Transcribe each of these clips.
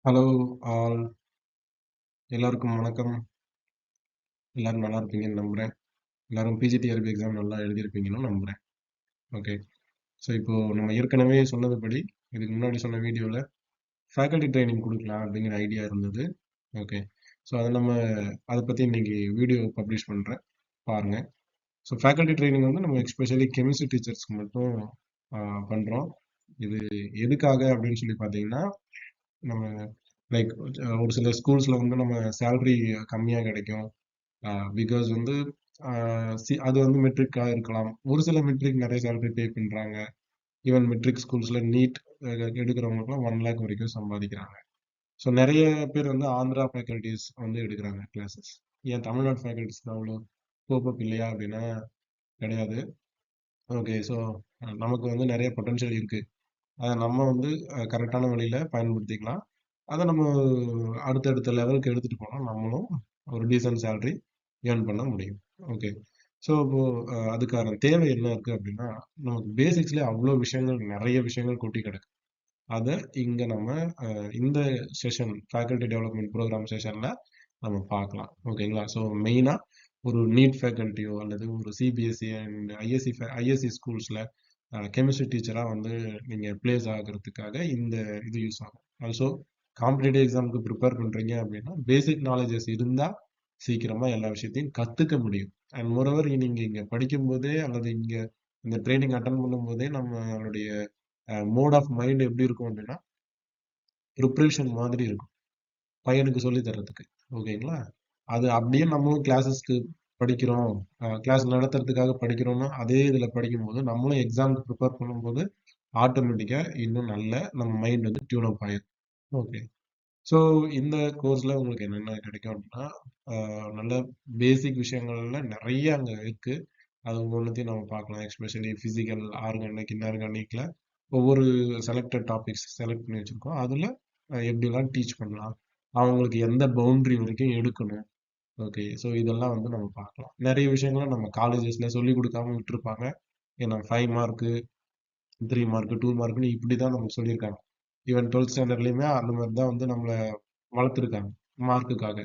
Hello all எல்லாருக்கும் வணக்கம். எல்லாரும் நல்லா இருப்பீங்கன்னு நம்புறேன். எல்லாரும் பிஜிடிஆர்பி எக்ஸாம் நல்லா எழுதியிருப்பீங்கன்னு நம்புறேன். ஓகே. ஸோ இப்போ நம்ம ஏற்கனவே சொன்னதுபடி இதுக்கு முன்னாடி சொன்ன வீடியோவில் ஃபேக்கல்டி ட்ரைனிங் கொடுக்கலாம் அப்படிங்கிற ஐடியா இருந்தது. ஓகே. ஸோ அதை பற்றி இன்னைக்கு வீடியோ பப்ளிஷ் பண்ணுறேன், பாருங்க. ஸோ ஃபேக்கல்டி ட்ரைனிங் வந்து நம்ம எக்ஸ்பெஷலி கெமிஸ்ட்ரி டீச்சர்ஸ்க்கு மட்டும் பண்ணுறோம். இது எதுக்காக அப்படின்னு சொல்லி பார்த்தீங்கன்னா, நம்ம லைக் ஒரு சில ஸ்கூல்ஸில் வந்து நம்ம சேலரி கம்மியாக கிடைக்கும். பிகாஸ் வந்து அது வந்து மெட்ரிக்காக இருக்கலாம். ஒரு சில மெட்ரிக் நிறைய சேலரி பே பண்ணுறாங்க. ஈவன் மெட்ரிக் ஸ்கூல்ஸில் நீட் எடுக்கிறவங்களுக்குலாம் 1 lakh வரைக்கும் சம்பாதிக்கிறாங்க. ஸோ நிறைய பேர் வந்து ஆந்திரா ஃபேக்கல்டிஸ் வந்து எடுக்கிறாங்க கிளாஸஸ். ஏன் தமிழ்நாடு ஃபேக்கல்டிஸ்க்கு அவ்வளோ கோப்பப் இல்லையா அப்படின்னா கிடையாது. ஓகே. ஸோ நமக்கு வந்து நிறைய பொட்டன்ஷியல் இருக்குது. அதை நம்ம வந்து கரெக்டான வழியில் பயன்படுத்திக்கலாம். அதை நம்ம அடுத்தடுத்த லெவலுக்கு எடுத்துகிட்டு போனால் நம்மளும் ஒரு டீசன்ட் சேலரி ஏர்ன் பண்ண முடியும். ஓகே. ஸோ இப்போ அதுக்கான தேவை என்ன இருக்குது அப்படின்னா, நமக்கு பேசிக்ஸ்லேயே அவ்வளோ விஷயங்கள், நிறைய விஷயங்கள் கொட்டி கிடக்கு. அதை இங்கே நம்ம இந்த செஷன் ஃபேக்கல்டி டெவலப்மெண்ட் ப்ரோக்ராம் செஷனில் நம்ம பார்க்கலாம். ஓகேங்களா? ஸோ மெயினாக ஒரு நீட் ஃபேக்கல்ட்டியோ அல்லது ஒரு சிபிஎஸ்சி அண்ட் ஐஎஸ்சி ஸ்கூல்ஸில் கெமிஸ்ட்ரி டீச்சராக வந்து நீங்கள் பிளேஸ் ஆகிறதுக்காக இந்த இது யூஸ் ஆகும். ஆல்சோ காம்படிட்டிவ் எக்ஸாமுக்கு ப்ரிப்பேர் பண்ணுறீங்க அப்படின்னா பேசிக் நாலேஜஸ் இருந்தால் சீக்கிரமாக எல்லா விஷயத்தையும் கற்றுக்க முடியும். அண்ட் மோரோவர் நீங்கள் இங்கே படிக்கும்போதே அல்லது இங்கே இந்த ட்ரைனிங் அட்டன் பண்ணும்போதே நம்மளுடைய மோட் ஆஃப் மைண்ட் எப்படி இருக்கும் அப்படின்னா ப்ரிப்ரேஷன் மாதிரி இருக்கும் பையனுக்கு சொல்லி தர்றதுக்கு. ஓகேங்களா? அது அப்படியே நம்மளும் கிளாஸஸ்க்கு படிக்கிறோம், கிளாஸ் நடத்துறதுக்காக படிக்கிறோம்னா அதே இதில் படிக்கும்போது நம்மளும் எக்ஸாமுக்கு ப்ரிப்பேர் பண்ணும்போது ஆட்டோமேட்டிக்காக இன்னும் நல்ல நம்ம மைண்ட் வந்து டியூன் அப் ஆயிடும். ஓகே. ஸோ இந்த கோர்ஸில் உங்களுக்கு என்னென்ன கிடைக்கும் அப்படின்னா, நல்ல பேசிக் விஷயங்கள்ல நிறைய அங்கே இருக்கு. அது ஒவ்வொன்றுத்தையும் நம்ம பார்க்கலாம். எஸ்பெஷலி ஃபிசிக்கல், ஆர்கானிக், இன்ஆர்கானிக்ல ஒவ்வொரு செலக்டட் டாபிக்ஸ் செலக்ட் பண்ணி வச்சிருக்கோம். அதில் எப்படிலாம் டீச் பண்ணலாம், அவங்களுக்கு எந்த பவுண்டரி வரைக்கும் எடுக்கணும். ஓகே. ஸோ இதெல்லாம் வந்து நம்ம பார்க்கலாம். நிறைய விஷயங்களை நம்ம காலேஜஸில் சொல்லி கொடுக்காம விட்டுருப்பாங்க. ஏன்னா 5 மார்க்கு, 3 மார்க்கு, 2 மார்க்குன்னு இப்படி தான் நமக்கு சொல்லியிருக்காங்க. ஈவன் 12th ஸ்டாண்டர்ட்லையுமே அந்த மாதிரி தான் வந்து நம்மளை வளர்த்துருக்காங்க மார்க்குக்காக.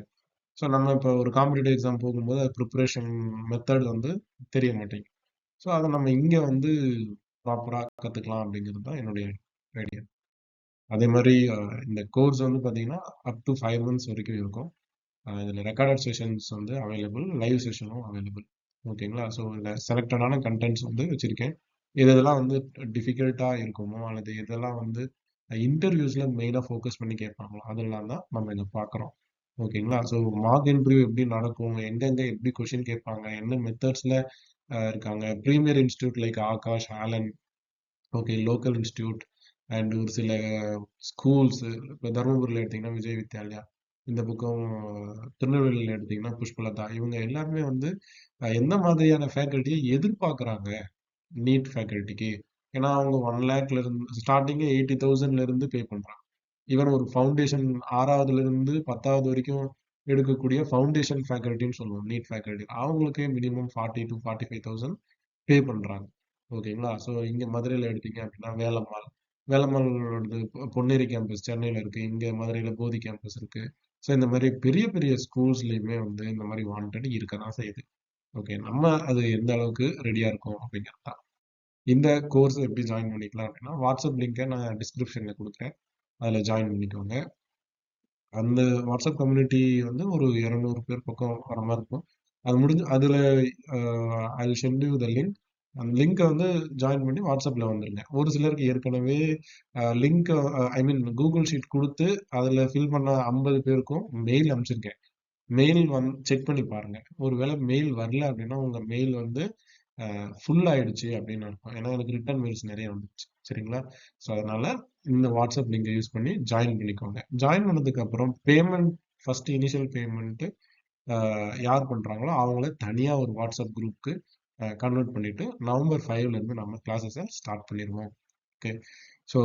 ஸோ நம்ம இப்போ ஒரு காம்படிட்டிவ் எக்ஸாம் போகும்போது அது ப்ரிப்பரேஷன் மெத்தட் வந்து தெரிய மாட்டேங்குது. ஸோ அதை நம்ம இங்கே வந்து ப்ராப்பராக கற்றுக்கலாம் அப்படிங்கிறது தான் என்னுடைய ஐடியா. அதே மாதிரி இந்த கோர்ஸ் வந்து பார்த்தீங்கன்னா அப் டு 5 months வரைக்கும் இருக்கும். இதில் ரெக்கார்டட் செஷன்ஸ் வந்து அவைலபிள், லைவ் செஷனும் அவைலபிள். ஓகேங்களா? ஸோ இதில் செலக்டடான கண்டென்ட்ஸ் வந்து வச்சுருக்கேன். இதெல்லாம் வந்து டிஃபிகல்ட்டாக இருக்குமோ அல்லது இதெல்லாம் வந்து இன்டர்வியூஸில் மெயினாக ஃபோக்கஸ் பண்ணி கேட்பாங்களோ அதெல்லாம் தான் நம்ம இதை பார்க்குறோம். ஓகேங்களா? ஸோ மார்க் இன்டர்வியூ எப்படி நடக்கும், எங்கெங்கே எப்படி கொஷின் கேட்பாங்க, என்ன மெத்தட்ஸில் இருக்காங்க, premier institute like Aakash, Allen, okay, local institute and ஒரு சில ஸ்கூல்ஸ். இப்போ தருமபுரியில் எடுத்தீங்கன்னா விஜய் வித்யாலயா, இந்த பக்கம் திருநெல்வேலியில் எடுத்தீங்கன்னா புஷ்பலதா, இவங்க எல்லாருமே வந்து எந்த மாதிரியான ஃபேக்கல்ட்டியை எதிர்பார்க்குறாங்க நீட் ஃபேக்கல்ட்டிக்கு. ஏன்னா அவங்க 1 lakh இருந்து ஸ்டார்டிங்கே 80,000 இருந்து பே பண்றாங்க. ஈவன் ஒரு ஃபவுண்டேஷன் 6வதுல இருந்து 10வது வரைக்கும் எடுக்கக்கூடிய ஃபவுண்டேஷன் ஃபேக்கல்ட்டின்னு சொல்லுவோம் நீட் ஃபேக்கல்ட்டி. அவங்களுக்கே மினிமம் 40 to 45,000 பே பண்றாங்க. ஓகேங்களா? ஸோ இங்க மதுரையில எடுத்தீங்க அப்படின்னா வேலம்மாள். வேலம்மாளோடது பொன்னேரி கேம்பஸ் சென்னையில இருக்கு. இங்க மதுரையில போதி கேம்பஸ் இருக்கு. ஸோ இந்த மாதிரி பெரிய பெரிய ஸ்கூல்ஸ்லயுமே வந்து இந்த மாதிரி வாண்டட் இருக்க தான் செய்யுது. ஓகே. நம்ம அது எந்த அளவுக்கு ரெடியா இருக்கோம் அப்படிங்கிறது தான். இந்த கோர்ஸ் எப்படி ஜாயின் பண்ணிக்கலாம் அப்படின்னா, வாட்ஸ்அப் லிங்கை நான் டிஸ்கிரிப்ஷன்ல கொடுக்குறேன். அதில் ஜாயின் பண்ணிக்கோங்க. அந்த வாட்ஸ்அப் கம்யூனிட்டி வந்து ஒரு 200 பேர் பக்கம் வர மாதிரி இருக்கும். அது முடிஞ்சு அதில் I will send you the link. அந்த லிங்கை வந்து ஜாயின் பண்ணி வாட்ஸ்அப்பில் வந்துருங்க. ஒரு சிலருக்கு ஏற்கனவே லிங்க், ஐ மீன் கூகுள் ஷீட் கொடுத்து அதில் ஃபில் பண்ண 50 பேருக்கும் மெயில் அனுப்பிச்சிருக்கேன். மெயில் செக் பண்ணி பாருங்க. ஒருவேளை மெயில் வரல அப்படின்னா உங்க மெயில் வந்து ஃபுல் ஆயிடுச்சு அப்படின்னு அர்த்தம். ஏன்னா எனக்கு ரிட்டர்ன் மெயில்ஸ் நிறைய வந்துச்சு. சரிங்களா? ஸோ அதனால இந்த வாட்ஸ்அப் லிங்கை யூஸ் பண்ணி ஜாயின் பண்ணிக்கோங்க. ஜாயின் பண்ணதுக்கு அப்புறம் பேமெண்ட், ஃபர்ஸ்ட் இனிஷியல் பேமெண்ட் யார் பண்றாங்களோ அவங்கள தனியா ஒரு வாட்ஸ்அப் குரூப்க்கு கன்வெர்ட் பண்ணிட்டு November 5ல இருந்து நம்ம கிளாஸஸை ஸ்டார்ட் பண்ணிடுவோம். ஓகே. ஸோ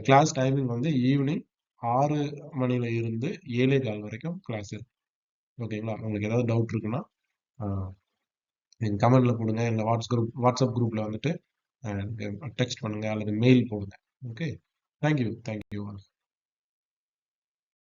கிளாஸ் டைமிங் வந்து ஈவினிங் 6 மணில இருந்து 7:15 வரைக்கும் கிளாஸ் இருக்கு. ஓகேங்களா? உங்களுக்கு ஏதாவது டவுட் இருக்குன்னா நீங்க கமெண்ட்ல போடுங்க. இல்லை வாட்ஸ்அப் குரூப்ல வந்துட்டு டெக்ஸ்ட் பண்ணுங்க அல்லது மெயில் போடுங்க. ஓகே. தேங்க்யூ.